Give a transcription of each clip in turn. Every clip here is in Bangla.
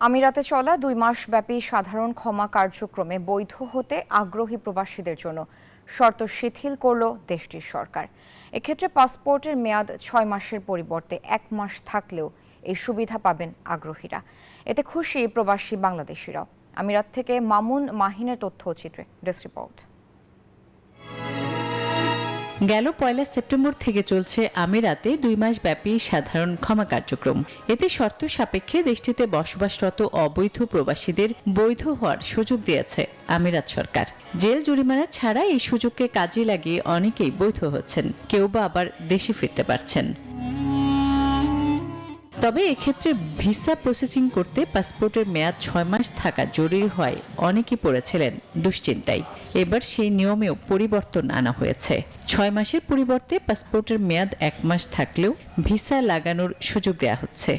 আমিরাতে চলা 2 মাস ব্যাপী সাধারণ ক্ষমা কার্যক্রমে বৈধ হতে আগ্রহী প্রবাসীদের জন্য শর্ত শিথিল করল দেশটির সরকার। এক্ষেত্রে পাসপোর্টের মেয়াদ 6 মাসের পরিবর্তে 1 মাস থাকলেও এই সুবিধা পাবেন আগ্রহীরা। এতে খুশি প্রবাসী বাংলাদেশিরাও। আমিরাত থেকে মামুন মাহিনের তথ্যচিত্রে ডেস্ক রিপোর্ট। গেল 1 সেপ্টেম্বর থেকে চলছে আমিরাতে 2 মাস ব্যাপী সাধারণ ক্ষমা কার্যক্রম। এতে শর্ত সাপেক্ষে দেশটিতে বসবাসরত অবৈধ প্রবাসীদের বৈধ হওয়ার সুযোগ দিয়েছে আমিরাত সরকার। জেল জরিমানা ছাড়া এই সুযোগকে কাজে লাগিয়ে অনেকেই বৈধ হচ্ছেন, কেউ বা আবার দেশে ফিরতে পারছেন। তবে এক্ষেত্রে ভিসা প্রসেসিং করতে পাসপোর্টের মেয়াদ 6 মাস থাকা জরুরি হয় অনেকেই পড়েছিলেন দুশ্চিন্তায়। এবার সেই নিয়মেও পরিবর্তন আনা হয়েছে। 6 মাসের পরিবর্তে পাসপোর্টের মেয়াদ 1 মাস থাকলেও ভিসা লাগানোর সুযোগ দেওয়া হচ্ছে।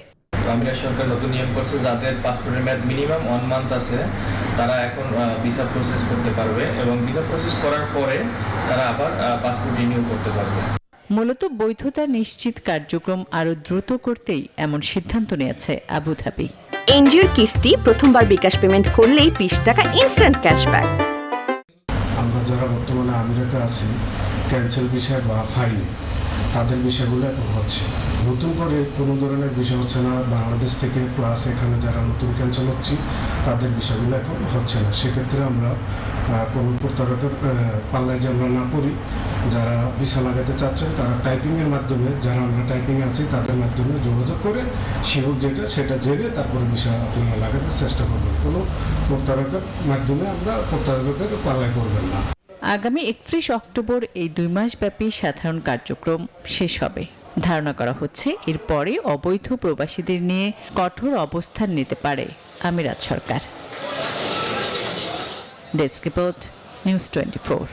আমিরাত সরকার নতুন নিয়ম করছে, যাদের পাসপোর্টের মেয়াদ মিনিমাম 1 মান্থ আছে তারা এখন ভিসা প্রসেস করতে পারবে এবং ভিসা প্রসেস করার পরে তারা আবার পাসপোর্ট রিনিউ করতে পারবে। মূলত বৈধতা নিশ্চিত কার্যক্রম আরও দ্রুত করতেই এমন সিদ্ধান্ত নিয়েছে আবুধাবি। এনজিওর কিস্তি প্রথমবার বিকাশ পেমেন্ট করলেই 20 টাকা ইনস্ট্যান্ট ক্যাশব্যাক। আমরা যারা বর্তমানে আমিরাতে আছি, ক্যান্সেল বিষয় বা ফাইন, তাদের বিষয়গুলো এখন হচ্ছে। নতুন করে কোনো ধরনের বিষয় হচ্ছে না বাংলাদেশ থেকে, প্লাস এখানে যারা নতুন ক্যান্সেল হচ্ছে তাদের বিষয়গুলো এখন হচ্ছে না। সেক্ষেত্রে আমরা কোনো প্রতারকের পাল্লায় যে আমরা না পড়ি, যারা ভিসা লাগাতে চাচ্ছেন তারা টাইপিংয়ের মাধ্যমে, যারা আমরা টাইপিংয়ে আছি তাদের মাধ্যমে যোগাযোগ করে শিওর যেটা সেটা জেনে তারপরে ভিসা আপনারা লাগানোর চেষ্টা করবেন। কোনো প্রতারকের মাধ্যমে আমরা প্রতারকের পাল্লায় পড়বেন না। আগামী 31 অক্টোবর এই 2 মাস ব্যাপী সাধারণ কার্যক্রম শেষ হবে। ধারণা করা হচ্ছে এরপরে অবৈধ প্রবাসীদের নিয়ে কঠোর অবস্থান নিতে পারে আমিরাত সরকার। Desk report, news 24।